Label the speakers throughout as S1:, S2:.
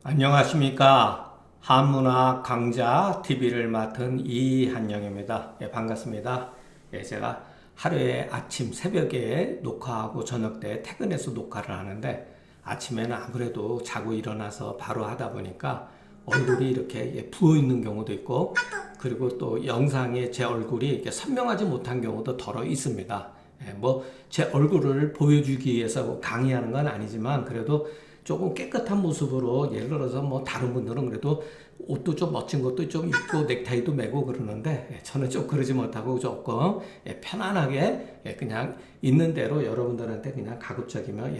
S1: 안녕하십니까. 한문학 강좌 TV를 맡은 이한영입니다. 예, 반갑습니다. 예, 제가 하루에 아침 새벽에 녹화하고 저녁 때 퇴근해서 녹화를 하는데 아침에는 아무래도 자고 일어나서 바로 하다 보니까 얼굴이 이렇게 부어 있는 경우도 있고 그리고 또 영상에 제 얼굴이 이렇게 선명하지 못한 경우도 더러 있습니다. 예, 제 얼굴을 보여주기 위해서 강의하는 건 아니지만 그래도 조금 깨끗한 모습으로 예를 들어서 다른 분들은 그래도 옷도 좀 멋진 것도 좀 입고 넥타이도 매고 그러는데 저는 좀 그러지 못하고 조금 편안하게 그냥 있는 대로 여러분들한테 그냥 가급적이면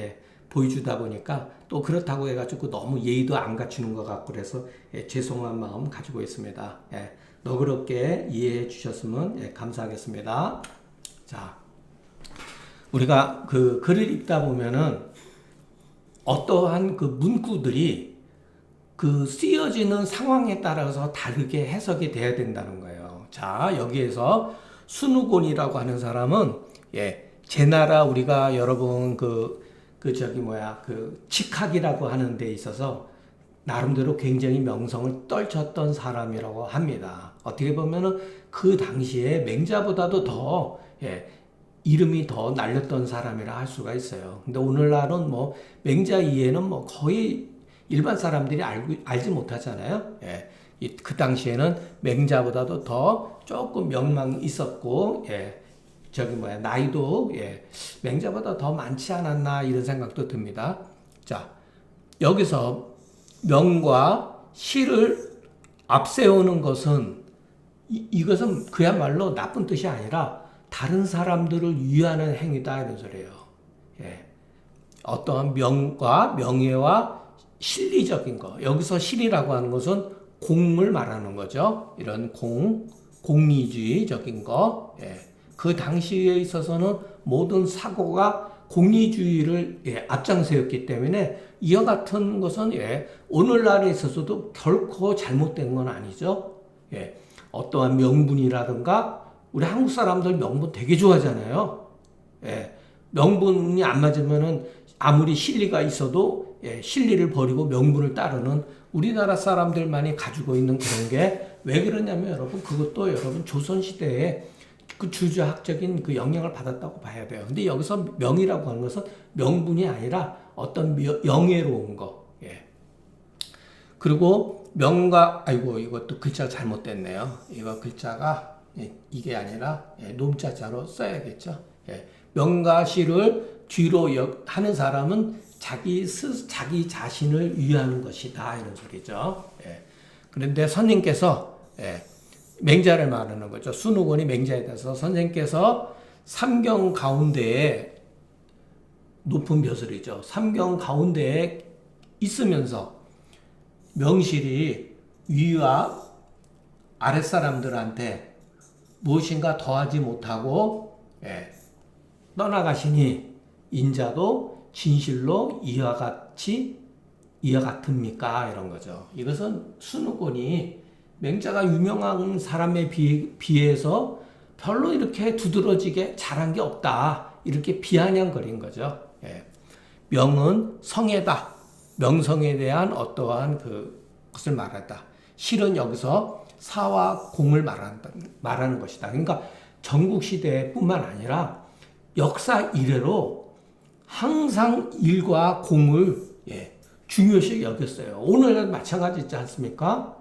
S1: 보여주다 보니까 또 그렇다고 해가지고 너무 예의도 안 갖추는 것 같고 그래서 죄송한 마음 가지고 있습니다. 너그럽게 이해해 주셨으면 감사하겠습니다. 자, 우리가 그 글을 읽다 보면은 어떠한 그 문구들이 그 쓰여지는 상황에 따라서 다르게 해석이 돼야 된다는 거예요. 자, 여기에서 순우곤이라고 하는 사람은 제나라 우리가 여러분 칙학이라고 하는 데 있어서 나름대로 굉장히 명성을 떨쳤던 사람이라고 합니다. 어떻게 보면은 그 당시에 맹자보다도 더 이름이 더 날렸던 사람이라 할 수가 있어요. 근데 오늘날은 맹자 이해는 거의 일반 사람들이 알지 못하잖아요. 그 당시에는 맹자보다도 더 조금 명망이 있었고, 나이도, 맹자보다 더 많지 않았나, 이런 생각도 듭니다. 자, 여기서 명과 시를 앞세우는 것은, 이것은 그야말로 나쁜 뜻이 아니라, 다른 사람들을 위하는 행위다 이런 소리예요. 어떠한 명과 명예와 실리적인 거. 여기서 실이라고 하는 것은 공을 말하는 거죠. 이런 공리주의적인 거. 그 당시에 있어서는 모든 사고가 공리주의를 앞장세웠기 때문에 이와 같은 것은 오늘날에 있어서도 결코 잘못된 건 아니죠. 어떠한 명분이라든가 우리 한국 사람들 명분 되게 좋아하잖아요. 명분이 안 맞으면은 아무리 실리가 있어도 실리를 버리고 명분을 따르는 우리나라 사람들만이 가지고 있는 그런 게 왜 그러냐면 여러분 그것도 여러분 조선시대에 그 주주학적인 그 영향을 받았다고 봐야 돼요. 근데 여기서 명이라고 하는 것은 명분이 아니라 어떤 영예로운 거. 그리고 이것도 글자가 잘못됐네요. 이거 글자가 이게 아니라 논자자로 써야겠죠. 명과 시를 뒤로 하는 사람은 자기 자신을 위하는 것이다 이런 소리죠. 그런데 선생님께서 맹자를 말하는 거죠. 순우곤이 맹자에 대해서 선생님께서 삼경 가운데에 높은 벼슬이죠. 삼경 가운데에 있으면서 명실이 위와 아랫사람들한테 무엇인가 더하지 못하고 떠나가시니 인자도 진실로 이와 같습니까? 이런 거죠. 이것은 순우곤이 맹자가 유명한 사람에 비해서 별로 이렇게 두드러지게 잘한 게 없다. 이렇게 비아냥거린 거죠. 명은 성애다. 명성에 대한 어떠한 것을 말한다. 실은 여기서 사와 공을 말하는 것이다. 그러니까 전국시대뿐만 아니라 역사 이래로 항상 일과 공을 중요시 여겼어요. 오늘날 마찬가지지 않습니까?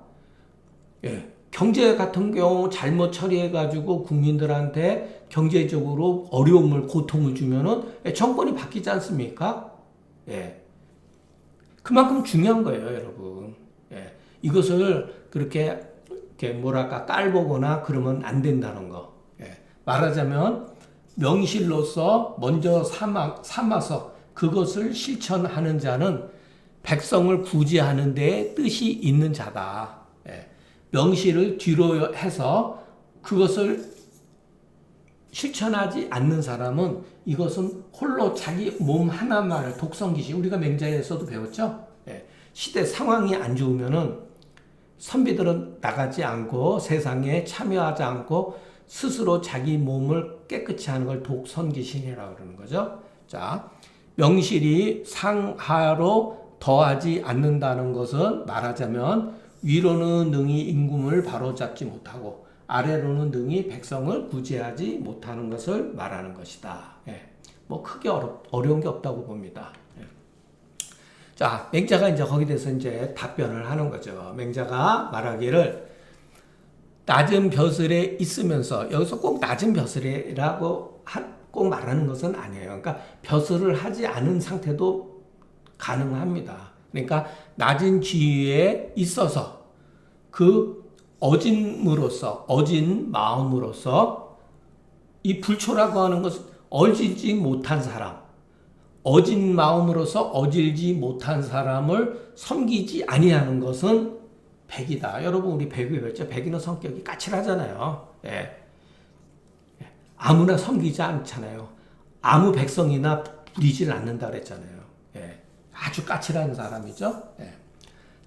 S1: 경제 같은 경우 잘못 처리해가지고 국민들한테 경제적으로 어려움을, 고통을 주면은 정권이 바뀌지 않습니까? 그만큼 중요한 거예요, 여러분. 이것을 그렇게 깔보거나 그러면 안 된다는 거. 말하자면 명실로서 먼저 삼아서 그것을 실천하는 자는 백성을 구제하는 데 뜻이 있는 자다. 명실을 뒤로 해서 그것을 실천하지 않는 사람은 이것은 홀로 자기 몸 하나만 독성기시 우리가 맹자에서도 배웠죠. 시대 상황이 안 좋으면은 선비들은 나가지 않고 세상에 참여하지 않고 스스로 자기 몸을 깨끗이 하는 걸 독선기신이라고 그러는 거죠. 자, 명실이 상하로 더하지 않는다는 것은 말하자면 위로는 능히 임금을 바로잡지 못하고 아래로는 능히 백성을 구제하지 못하는 것을 말하는 것이다. 예. 뭐 크게 어려운 게 없다고 봅니다. 예. 자, 맹자가 이제 거기에 대해서 이제 답변을 하는 거죠. 맹자가 말하기를 낮은 벼슬에 있으면서, 여기서 꼭 낮은 벼슬이라고 꼭 말하는 것은 아니에요. 그러니까 벼슬을 하지 않은 상태도 가능합니다. 그러니까 낮은 지위에 있어서 그 어진 마음으로서 이 불초라고 하는 것은 어질지 못한 사람, 어진 마음으로서 어질지 못한 사람을 섬기지 아니하는 것은 백이다. 여러분 우리 백이 그랬죠? 백이는 성격이 까칠하잖아요. 예. 아무나 섬기지 않잖아요. 아무 백성이나 부리질 않는다 그랬잖아요. 예. 아주 까칠한 사람이죠. 예.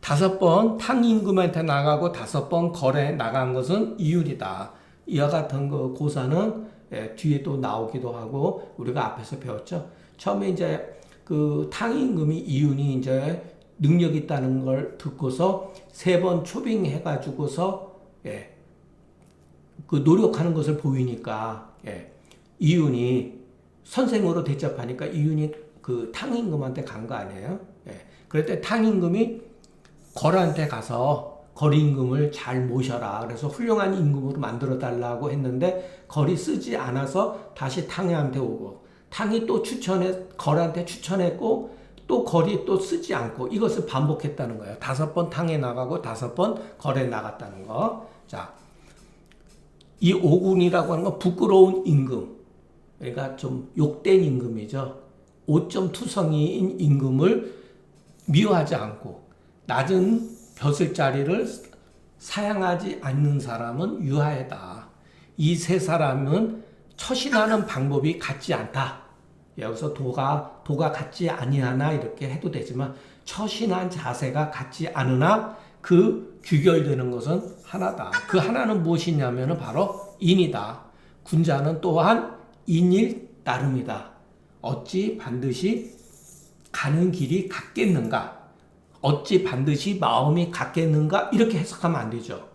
S1: 5번 탕임금한테 나가고 5번 거래 나간 것은 이윤이다. 이와 같은 그 고사는 예, 뒤에 또 나오기도 하고 우리가 앞에서 배웠죠. 처음에 이제 그 탕임금이 이윤이 이제 능력 있다는 걸 듣고서 3번 초빙해가지고서 예, 그 노력하는 것을 보이니까 예, 이윤이 선생으로 대접하니까 이윤이 그 탕임금한테 간 거 아니에요? 예, 그럴 때 탕임금이 거래한테 가서 거리 임금을 잘 모셔라. 그래서 훌륭한 임금으로 만들어 달라고 했는데 거리 쓰지 않아서 다시 탕이한테 오고 탕이 또 거래한테 추천했고 또 거리 또 쓰지 않고 이것을 반복했다는 거예요. 5번 탕에 나가고 5번 거래에 나갔다는 거. 자, 이 오군이라고 하는 건 부끄러운 임금. 그러니까 좀 욕된 임금이죠. 5.투성이인 임금을 미워하지 않고 낮은 벼슬자리를 사양하지 않는 사람은 유하하다. 이 세 사람은 처신하는 방법이 같지 않다. 여기서 도가 같지 아니하나 이렇게 해도 되지만 처신한 자세가 같지 않으나 그 규결되는 것은 하나다. 그 하나는 무엇이냐면 바로 인이다. 군자는 또한 인일 따름이다. 어찌 반드시 가는 길이 같겠는가? 어찌 반드시 마음이 같겠는가? 이렇게 해석하면 안 되죠.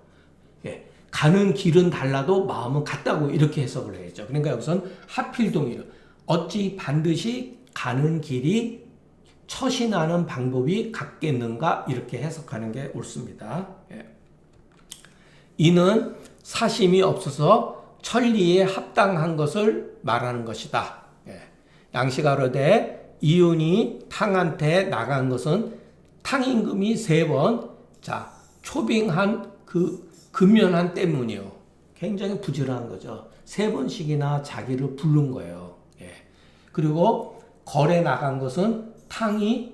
S1: 예, 가는 길은 달라도 마음은 같다고 이렇게 해석을 해야죠. 그러니까 여기서는 하필동이로 어찌 반드시 가는 길이 처신하는 방법이 같겠는가? 이렇게 해석하는 게 옳습니다. 예. 이는 사심이 없어서 천리에 합당한 것을 말하는 것이다. 예. 양시가로되 이윤이 탕한테 나간 것은 탕임금이 3번 자 초빙한 그 근면한 때문이요. 굉장히 부지런한 거죠. 3번씩이나 자기를 부른 거예요. 예. 그리고 거래 나간 것은 탕이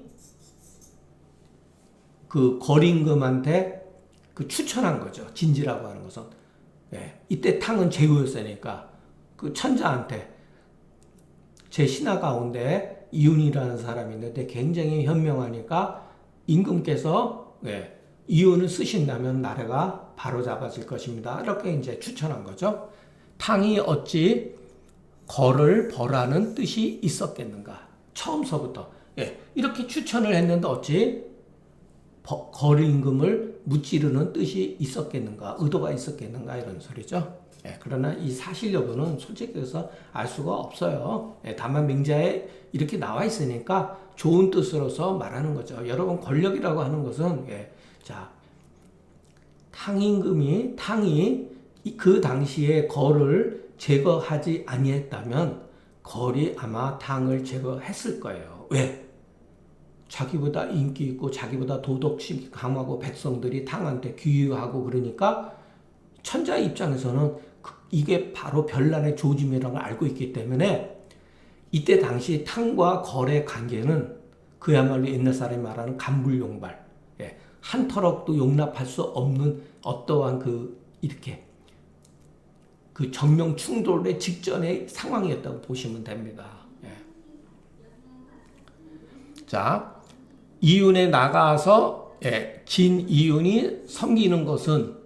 S1: 그 거림금한테 그 추천한 거죠. 진지라고 하는 것은. 예. 이때 탕은 제후였으니까 그 천자한테 제 신하 가운데 이윤이라는 사람이 있는데 굉장히 현명하니까 임금께서 예, 이윤을 쓰신다면 나라가 바로 잡아질 것입니다. 이렇게 이제 추천한 거죠. 탕이 어찌 거를 벌하는 뜻이 있었겠는가? 처음서부터 예, 이렇게 추천을 했는데 어찌 거리 임금을 무찌르는 뜻이 있었겠는가? 의도가 있었겠는가? 이런 소리죠. 예, 그러나 이 사실 여부는 솔직히 해서 알 수가 없어요. 예, 다만 맹자에 이렇게 나와 있으니까 좋은 뜻으로서 말하는 거죠. 여러분 권력이라고 하는 것은 예, 자 탕이 그 당시에 거를 제거하지 아니했다면 거리 아마 탕을 제거했을 거예요. 왜? 자기보다 인기 있고 자기보다 도덕심 강하고 백성들이 탕한테 귀유하고 그러니까 천자 입장에서는 이게 바로 별난의 조짐이라는 걸 알고 있기 때문에 이때 당시 탕과 거래 관계는 그야말로 옛날 사람이 말하는 간불용발, 예, 한 터럭도 용납할 수 없는 어떠한 이렇게 그 정명 충돌의 직전의 상황이었다고 보시면 됩니다. 예. 자, 이윤에 나가서 예, 진 이윤이 섬기는 것은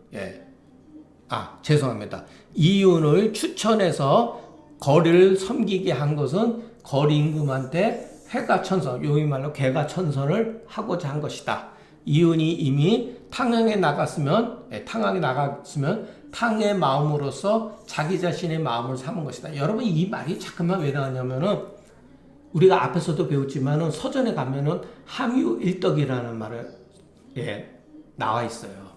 S1: 죄송합니다. 이윤을 추천해서 거리를 섬기게 한 것은 거리 임금한테 회가천선, 요이 말로 개가천선을 하고자 한 것이다. 이은이 이미 탕항에 나갔으면 탕의 마음으로서 자기 자신의 마음을 삼은 것이다. 여러분 이 말이 잠깐만 왜 나왔냐면은 우리가 앞에서도 배웠지만은 서전에 가면은 함유일덕이라는 말을 나와 있어요.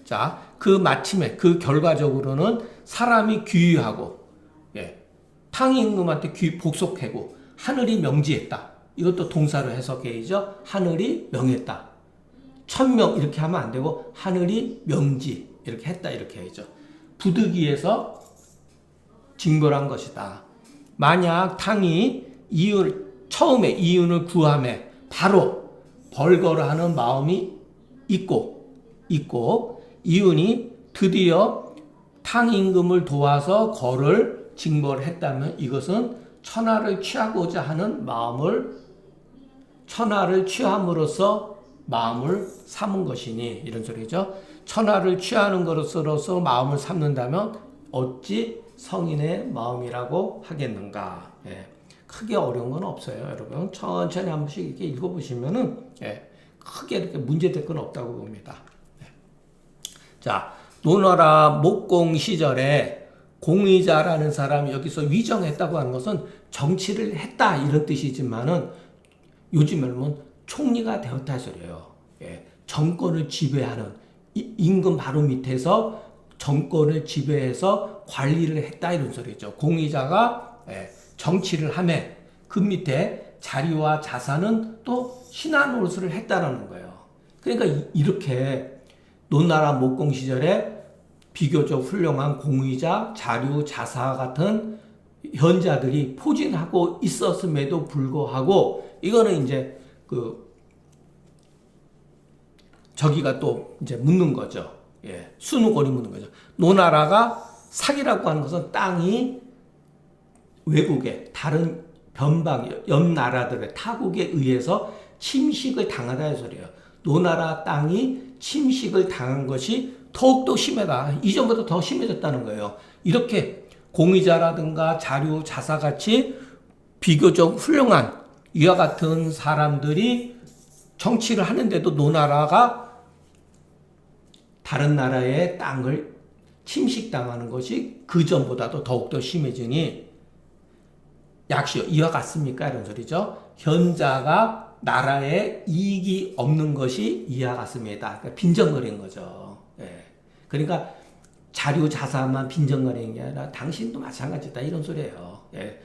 S1: 자, 그 마침에 그 결과적으로는 사람이 귀의하고 탕 임금한테 복속하고 하늘이 명지했다. 이것도 동사로 해석해야죠. 하늘이 명했다. 천명 이렇게 하면 안 되고 하늘이 명지 이렇게 했다 이렇게 해야죠. 부득이해서 징벌한 것이다. 만약 탕이 처음에 이윤을 구함에 바로 벌거라하는 마음이 있고 이윤이 드디어 탕 임금을 도와서 거를 징벌했다면 이것은 천하를 취하고자 하는 천하를 취함으로써 마음을 삼은 것이니 이런 소리죠. 천하를 취하는 것으로서 마음을 삼는다면 어찌 성인의 마음이라고 하겠는가. 크게 어려운 건 없어요. 여러분 천천히 한 번씩 이렇게 읽어보시면은 크게 이렇게 문제될 건 없다고 봅니다. 자, 노나라 목공 시절에 공의자라는 사람이 여기서 위정했다고 하는 것은 정치를 했다 이런 뜻이지만은 요즘 말로는 총리가 되었다 소리예요. 정권을 지배하는 임금 바로 밑에서 정권을 지배해서 관리를 했다 이런 소리죠. 공의자가 정치를 하며 그 밑에 자리와 자산은 또 신하노릇을 했다라는 거예요. 그러니까 이렇게 노나라 목공 시절에 비교적 훌륭한 공의자, 자류, 자사 같은 현자들이 포진하고 있었음에도 불구하고 이거는 이제 저기가 또 이제 묻는 거죠. 순우골이 묻는 거죠. 노나라가 사기라고 하는 것은 땅이 외국에 다른 변방 옆 나라들의 타국에 의해서 침식을 당하다 소리예요. 노나라 땅이 침식을 당한 것이 더욱더 심하다. 이전보다 더 심해졌다는 거예요. 이렇게 공의자라든가 자류, 자사같이 비교적 훌륭한 이와 같은 사람들이 정치를 하는데도 노나라가 다른 나라의 땅을 침식당하는 것이 그 전보다도 더욱더 심해지니 약시요 이와 같습니까? 이런 소리죠. 현자가 나라에 이익이 없는 것이 이와 같습니다. 그러니까 빈정거리는 거죠. 그러니까 자료 자산만 빈정거리는 게 아니라 당신도 마찬가지다 이런 소리예요.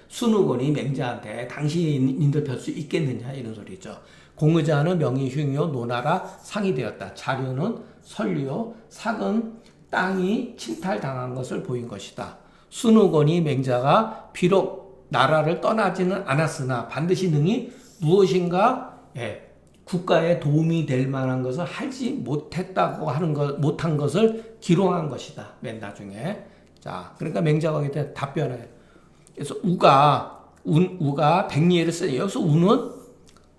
S1: 순우곤이 맹자한테 당신인들 별 수 있겠느냐 이런 소리죠. 공의자는 명의 흉요 노나라 상이 되었다. 자료는 선류요 삭은 땅이 침탈당한 것을 보인 것이다. 순우곤이 맹자가 비록 나라를 떠나지는 않았으나 반드시 능히 무엇인가 국가에 도움이 될 만한 것을 하지 못했다고 못한 것을 기록한 것이다. 맨 나중에. 자, 그러니까 맹자가 그때 답변을. 그래서 우가 백리를 쓰니 여기서 우는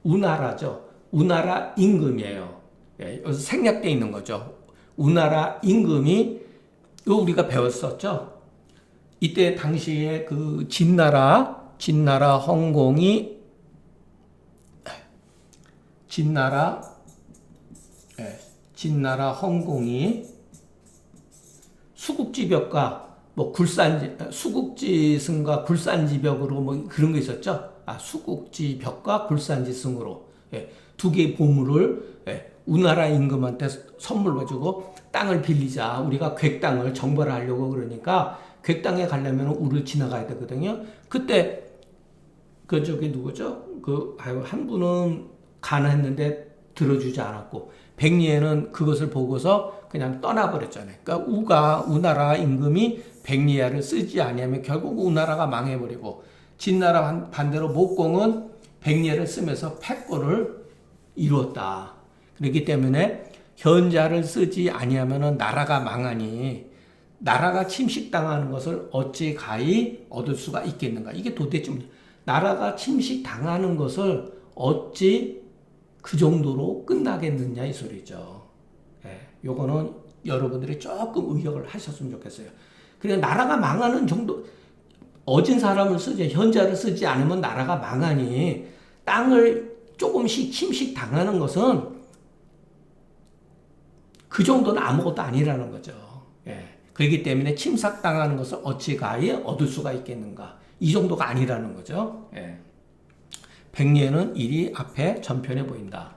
S1: 우나라죠. 우나라 임금이에요. 여기서 생략되어 있는 거죠. 우나라 임금이 이거 우리가 배웠었죠. 이때 당시에 그 진나라 헌공이 진나라 헌공이 수국지벽과 수국지승과 굴산지벽으로 그런 거 있었죠. 수국지벽과 굴산지승으로 두 개의 보물을 우나라 임금한테 선물로 주고 땅을 빌리자. 우리가 객땅을 정벌을 하려고 그러니까 객땅에 가려면 우를 지나가야 되거든요. 그때 저기 누구죠? 한 분은 가난했는데 들어주지 않았고 백리에는 그것을 보고서 그냥 떠나버렸잖아요. 그러니까 우나라 임금이 백리야를 쓰지 아니하면 결국 우나라가 망해버리고 진나라 반대로 목공은 백리야를 쓰면서 패권을 이루었다. 그렇기 때문에 현자를 쓰지 아니하면 나라가 망하니 나라가 침식당하는 것을 어찌 가히 얻을 수가 있겠는가. 이게 도대체 나라가 침식당하는 것을 어찌 그 정도로 끝나겠느냐 이 소리죠. 요거는 여러분들이 조금 의역을 하셨으면 좋겠어요. 그냥 나라가 망하는 정도 어진 사람을 쓰지 현자를 쓰지 않으면 나라가 망하니 땅을 조금씩 침식 당하는 것은 그 정도는 아무것도 아니라는 거죠. 예. 그렇기 때문에 침삭당하는 것을 어찌 가히 얻을 수가 있겠는가. 이 정도가 아니라는 거죠. 예. 백리에는 일이 앞에 전편해 보인다.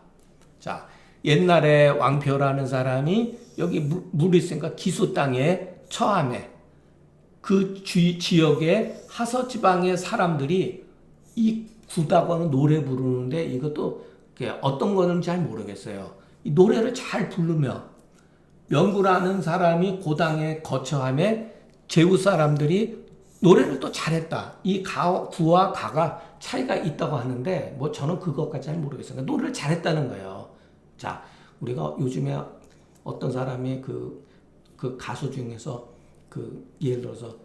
S1: 자, 옛날에 왕표라는 사람이 여기 물이 있으니까 기수 땅에 처함에 그 지역의 하서 지방의 사람들이 이 구다고 하는 노래 부르는데 이것도 어떤 거는 잘 모르겠어요. 이 노래를 잘 부르며 명구라는 사람이 고당에 거처함에 제후 사람들이 노래를 또 잘했다. 이 구와 가가 차이가 있다고 하는데 뭐 저는 그것까지 잘 모르겠어요. 그러니까 노래를 잘했다는 거예요. 자, 우리가 요즘에 어떤 사람이 그 가수 중에서 예를 들어서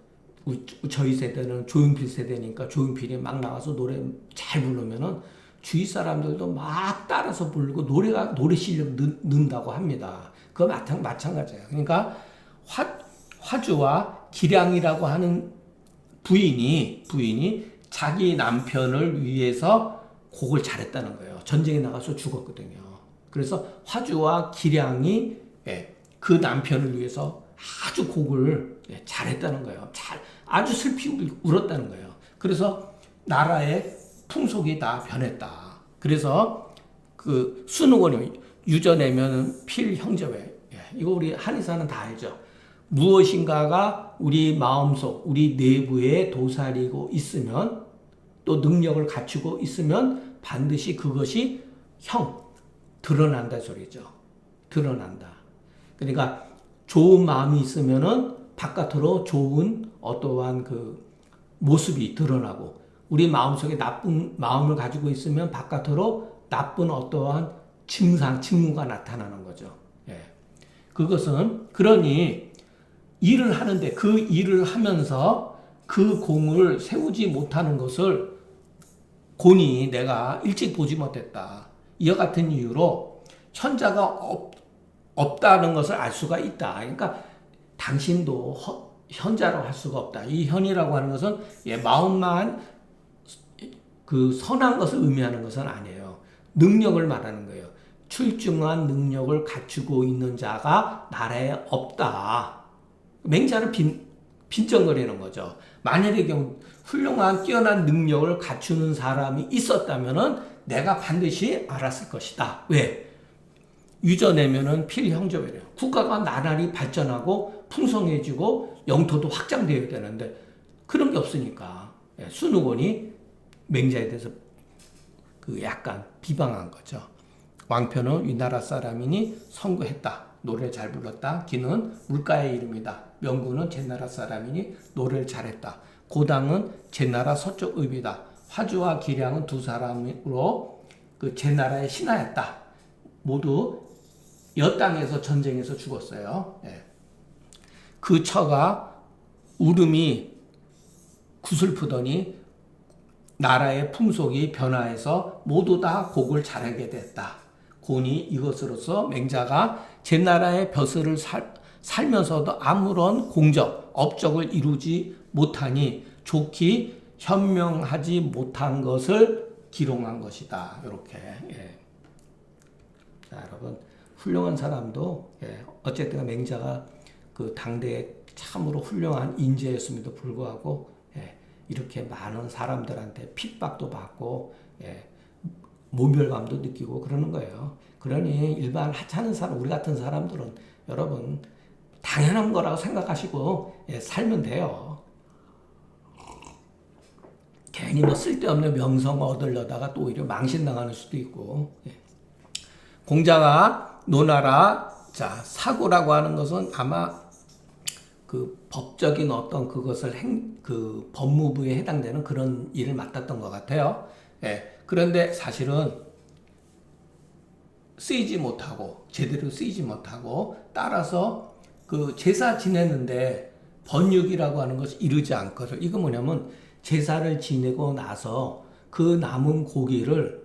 S1: 저희 세대는 조용필 세대니까 조용필이 막 나와서 노래 잘 부르면은 주위 사람들도 막 따라서 부르고 노래 실력 는다고 합니다. 그거 마찬가지예요. 그러니까 화주와 기량이라고 하는 부인이 자기 남편을 위해서 곡을 잘했다는 거예요. 전쟁에 나가서 죽었거든요. 그래서 화주와 기량이 그 남편을 위해서 아주 곡을 잘했다는 거예요. 아주 슬피 울었다는 거예요. 그래서 나라의 풍속이 다 변했다. 그래서 그 순우건이 유전내면 필형제외. 이거 우리 한의사는 다 알죠. 무엇인가가 우리 마음속, 우리 내부에 도사리고 있으면 또 능력을 갖추고 있으면 반드시 그것이 드러난다 소리죠. 드러난다. 그러니까 좋은 마음이 있으면은 바깥으로 좋은 어떠한 그 모습이 드러나고 우리 마음속에 나쁜 마음을 가지고 있으면 바깥으로 나쁜 어떠한 징후가 나타나는 거죠. 예. 그것은 그러니 일을 하는데 그 일을 하면서 그 공을 세우지 못하는 것을 곤히 내가 일찍 보지 못했다. 이와 같은 이유로 현자가 없다는 것을 알 수가 있다. 그러니까 당신도 현자라고 할 수가 없다. 이 현이라고 하는 것은 마음만 그 선한 것을 의미하는 것은 아니에요. 능력을 말하는 거예요. 출중한 능력을 갖추고 있는 자가 나라에 없다. 맹자는 빈정거리는 거죠. 만일의 경우 훌륭한 뛰어난 능력을 갖추는 사람이 있었다면은 내가 반드시 알았을 것이다. 왜? 유전내면은 필형제외래요. 국가가 나날이 발전하고 풍성해지고 영토도 확장되어야 되는데 그런 게 없으니까 순우건이 맹자에 대해서 약간 비방한 거죠. 왕표는 위나라 사람이니 선구했다. 노래를 잘 불렀다. 기는 물가의 이름이다. 명구는 제나라 사람이니 노래를 잘했다. 고당은 제나라 서쪽 읍이다. 화주와 기량은 두 사람으로 그 제나라의 신하였다. 모두 여땅에서 전쟁에서 죽었어요. 그 처가 울음이 구슬프더니 나라의 풍속이 변화해서 모두 다 곡을 잘하게 됐다. 곤이 이것으로서 맹자가 제나라의 벼슬을 살면서도 아무런 업적을 이루지 못하니 좋게 현명하지 못한 것을 기록한 것이다. 이렇게. 자, 여러분 훌륭한 사람도 어쨌든 맹자가 그 당대에 참으로 훌륭한 인재였음에도 불구하고 이렇게 많은 사람들한테 핍박도 받고 모멸감도 느끼고 그러는 거예요. 그러니 일반 하찮은 사람, 우리 같은 사람들은 여러분 당연한 거라고 생각하시고 살면 돼요. 괜히 뭐 쓸데없는 명성 얻으려다가 또 오히려 망신당하는 수도 있고. 공자가 논하라. 자, 사고라고 하는 것은 아마 그 법적인 어떤 그것을 그 법무부에 해당되는 그런 일을 맡았던 것 같아요. 그런데 사실은 제대로 쓰이지 못하고 따라서 그 제사 지내는데 번육이라고 하는 것이 이르지 않거든. 이거 뭐냐면 제사를 지내고 나서 그 남은 고기를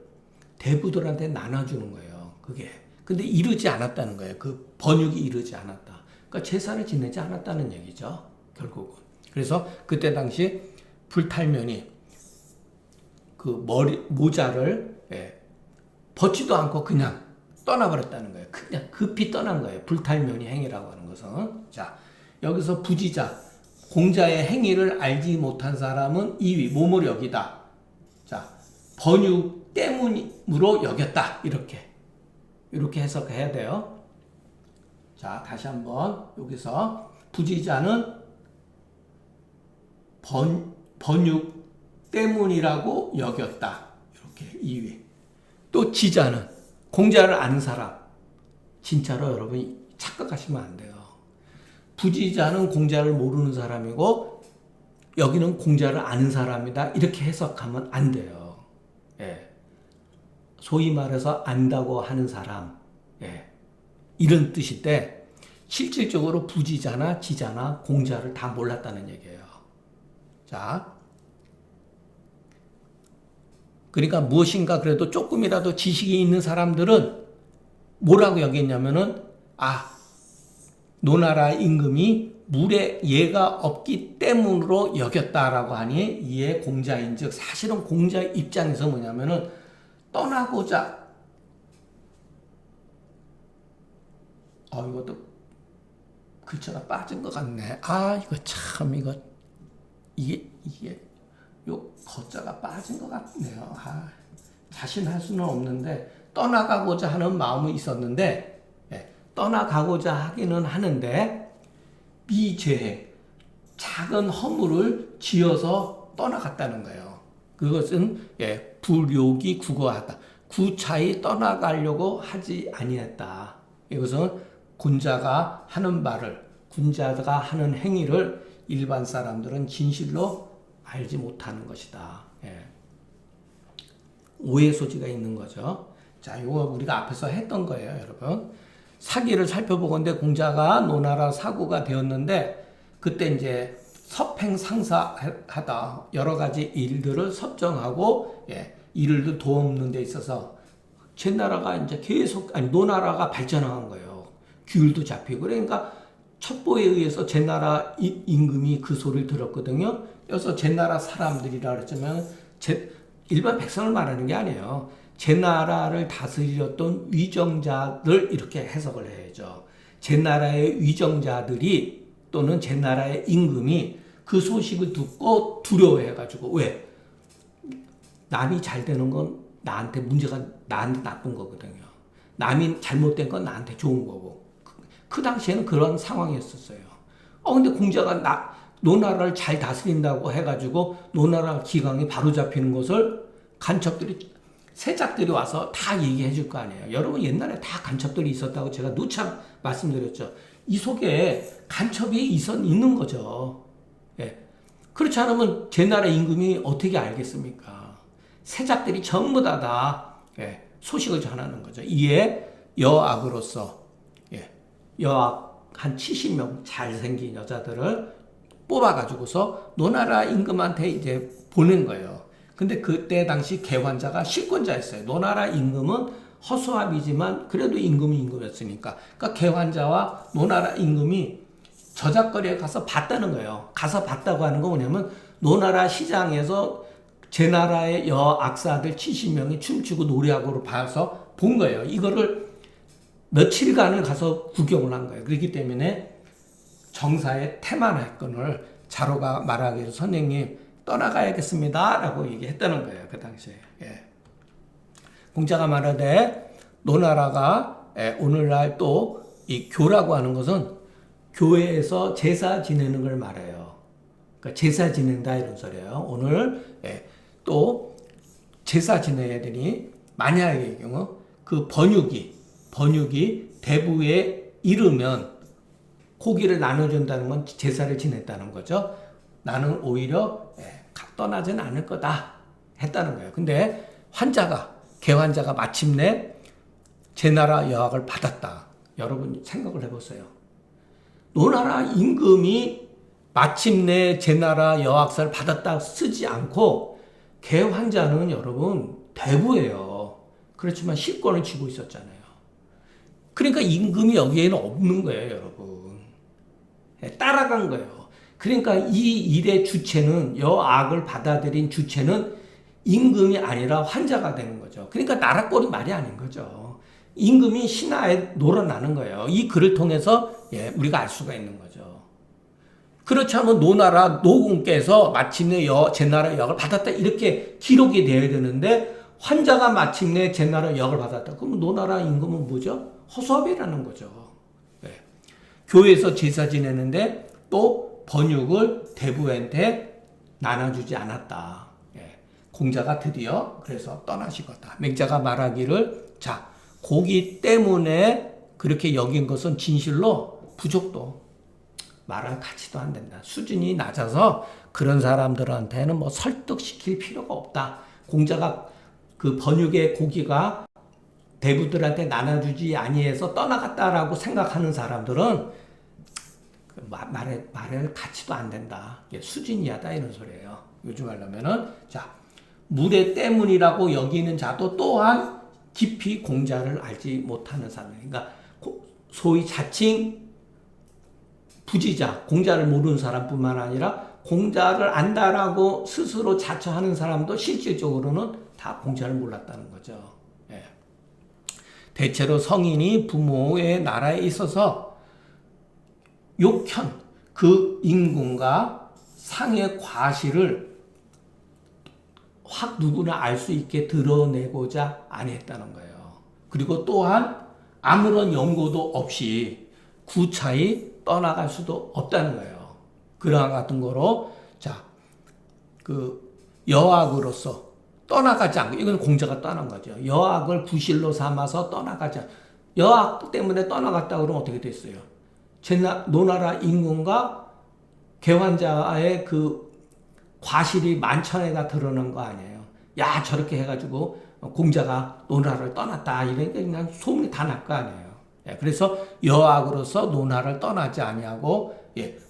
S1: 대부들한테 나눠주는 거예요. 그게. 근데 이르지 않았다는 거예요. 그 번육이 이르지 않았다. 그러니까 제사를 지내지 않았다는 얘기죠. 결국은. 그래서 그때 당시 불탈면이 그 모자를 벗지도 않고 그냥 떠나버렸다는 거예요. 그냥 급히 떠난 거예요. 불탈면이 행위라고 하는 것은. 자, 여기서 부지자, 공자의 행위를 알지 못한 사람은 이위, 몸을 여기다. 자, 번육 때문으로 여겼다. 이렇게 해석해야 돼요. 자, 다시 한번 여기서 부지자는 번육 때문이라고 여겼다. 이렇게 2위. 또 지자는 공자를 아는 사람. 진짜로 여러분 착각하시면 안 돼요. 부지자는 공자를 모르는 사람이고 여기는 공자를 아는 사람이다. 이렇게 해석하면 안 돼요. 예. 소위 말해서 안다고 하는 사람. 예. 이런 뜻인데 실질적으로 부지자나 지자나 공자를 다 몰랐다는 얘기예요. 자, 그러니까 무엇인가 그래도 조금이라도 지식이 있는 사람들은 뭐라고 여겼냐면은 노나라 임금이 물에 예가 없기 때문으로 여겼다라고 하니 이에 공자인즉 사실은 공자 입장에서 뭐냐면은 떠나고자 이것도 글자가 빠진 것 같네. 이거 참 이게 요 거자가 빠진 것 같네요. 자신할 수는 없는데 떠나가고자 하는 마음이 있었는데 떠나가고자 하기는 하는데 미죄행 작은 허물을 지어서 떠나갔다는 거예요. 그것은 불욕이 구거하다. 구차히 떠나가려고 하지 아니했다. 이것은 군자가 하는 행위를 일반 사람들은 진실로 알지 못하는 것이다. 오해 소지가 있는 거죠. 자, 이거 우리가 앞에서 했던 거예요, 여러분. 사기를 살펴보건대 공자가 노나라 사구가 되었는데 그때 이제 섭행상사하다 여러 가지 일들을 섭정하고 일을 도움는 데 있어서 제나라가 이제 노나라가 발전한 거예요. 규율도 잡히고 그러니까 첩보에 의해서 제나라 임금이 그 소리를 들었거든요. 그래서 제나라 사람들이라 그랬지만 일반 백성을 말하는 게 아니에요. 제나라를 다스렸던 위정자들 이렇게 해석을 해야죠. 제나라의 위정자들이 또는 제나라의 임금이 그 소식을 듣고 두려워해가지고 왜? 남이 잘 되는 건 나한테 나쁜 거거든요. 남이 잘못된 건 나한테 좋은 거고. 그 당시에는 그런 상황이었었어요. 근데 공자가 노나라를 잘 다스린다고 해가지고 노나라 기강이 바로 잡히는 것을 세작들이 와서 다 얘기해 줄 거 아니에요. 여러분 옛날에 다 간첩들이 있었다고 제가 누차 말씀드렸죠. 이 속에 간첩이 있는 거죠. 그렇지 않으면 제나라 임금이 어떻게 알겠습니까? 세작들이 전부 다 소식을 전하는 거죠. 이에 여악으로서 여악 한 70명 잘생긴 여자들을 뽑아가지고서 노나라 임금한테 이제 보낸 거예요. 근데 그때 당시 개환자가 실권자였어요. 노나라 임금은 허수아비지만 그래도 임금이었으니까. 그러니까 개환자와 노나라 임금이 저작거리에 가서 봤다는 거예요. 가서 봤다고 하는 거 뭐냐면 노나라 시장에서 제나라의 여악사들 70명이 춤추고 노래하고 봐서 본 거예요. 이거를 며칠간을 가서 구경을 한 거예요. 그렇기 때문에 정사의 태만했건을 자로가 말하기를 선생님 떠나가야겠습니다 라고 얘기했다는 거예요. 그 당시에. 공자가 말하되 노나라가 오늘날 또 이 교라고 하는 것은 교회에서 제사 지내는 걸 말해요. 그러니까 제사 지낸다 이런 소리예요. 오늘 또 제사 지내야 되니 만약의 경우 그 번육이 대부에 이르면 고기를 나눠준다는 건 제사를 지냈다는 거죠. 나는 오히려 떠나지는 않을 거다 했다는 거예요. 근데 개환자가 마침내 제나라 여학을 받았다. 여러분 생각을 해보세요. 노나라 임금이 마침내 제나라 여학사를 받았다 쓰지 않고 개환자는 여러분 대부예요. 그렇지만 실권을 쥐고 있었잖아요. 그러니까 임금이 여기에는 없는 거예요, 여러분. 따라간 거예요. 그러니까 이 일의 주체는 여악을 받아들인 주체는 임금이 아니라 환자가 되는 거죠. 그러니까 나라꼴이 말이 아닌 거죠. 임금이 신하에 놀아나는 거예요. 이 글을 통해서 우리가 알 수가 있는 거죠. 그렇지 않으면 노나라 노공께서 마침내 제나라 역을 받았다 이렇게 기록이 되어야 되는데 환자가 마침내 제나라 역을 받았다. 그러면 노나라 임금은 뭐죠? 허수아비라는 거죠. 교회에서 제사 지내는데 또 번육을 대부한테 나눠주지 않았다. 공자가 드디어 그래서 떠나시겠다. 맹자가 말하기를 자 고기 때문에 그렇게 여긴 것은 진실로 부족도 말할 가치도 안 된다. 수준이 낮아서 그런 사람들한테는 뭐 설득시킬 필요가 없다. 공자가 그 번육의 고기가 대부들한테 나눠주지 아니해서 떠나갔다라고 생각하는 사람들은 말할 가치도 안 된다. 수준이 하다 이런 소리예요. 요즘 하려면은 자 물의 때문이라고 여기는 자도 또한 깊이 공자를 알지 못하는 사람. 그러니까 소위 자칭 부지자, 공자를 모르는 사람뿐만 아니라 공자를 안다라고 스스로 자처하는 사람도 실질적으로는 다 공자를 몰랐다는 거죠. 대체로 성인이 부모의 나라에 있어서 욕현, 그 임금과 상의 과실을 확 누구나 알 수 있게 드러내고자 안 했다는 거예요. 그리고 또한 아무런 연고도 없이 구차히 떠나갈 수도 없다는 거예요. 그러한 같은 거로 자, 그 여학으로서 떠나가지 않고 이건 공자가 떠난 거죠. 여학을 부실로 삼아서 떠나가지 않고 여학 때문에 떠나갔다 그러면 어떻게 됐어요? 노나라 임금과 개환자의 그 과실이 만천에가 드러난 거 아니에요. 야 저렇게 해가지고 공자가 노나라를 떠났다 이러니까 그냥 소문이 다 날 거 아니에요. 그래서 여학으로서 노나라를 떠나지 아니하고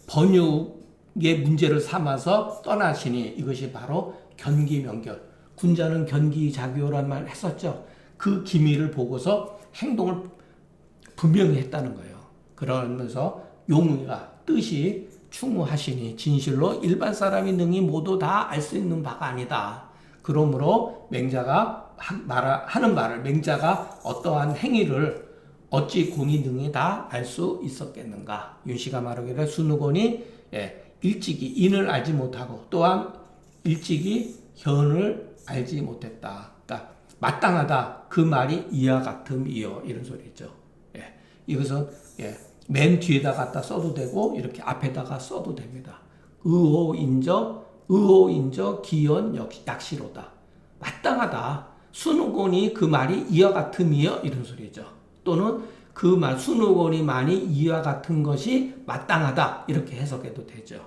S1: 번육의 문제를 삼아서 떠나시니 이것이 바로 견기명결. 군자는 견기자교란 말 했었죠. 그 기미를 보고서 행동을 분명히 했다는 거예요. 그러면서 용의가 뜻이 충무하시니 진실로 일반 사람이 능히 모두 다 알 수 있는 바가 아니다. 그러므로 맹자가 하는 말을 맹자가 어떠한 행위를 어찌 공이 능히 다 알 수 있었겠는가. 윤씨가 말하기를 순우곤이 일찍이 인을 알지 못하고 또한 일찍이 현을 알지 못했다. 그러니까 마땅하다. 그 말이 이와 같음이요. 이런 소리죠. 이것은 맨 뒤에다 갖다 써도 되고 이렇게 앞에다가 써도 됩니다. 의호인저 기연 약시로다. 마땅하다. 순우곤이 그 말이 이와 같음이요. 이런 소리죠. 또는 그 말 순우곤이 많이 이와 같은 것이 마땅하다. 이렇게 해석해도 되죠.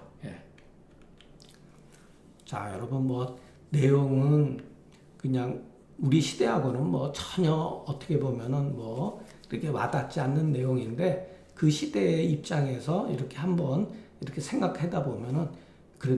S1: 자, 여러분 뭐 내용은 그냥 우리 시대하고는 뭐 전혀 어떻게 보면은 뭐 이렇게 와닿지 않는 내용인데 그 시대의 입장에서 이렇게 한번 이렇게 생각하다 보면은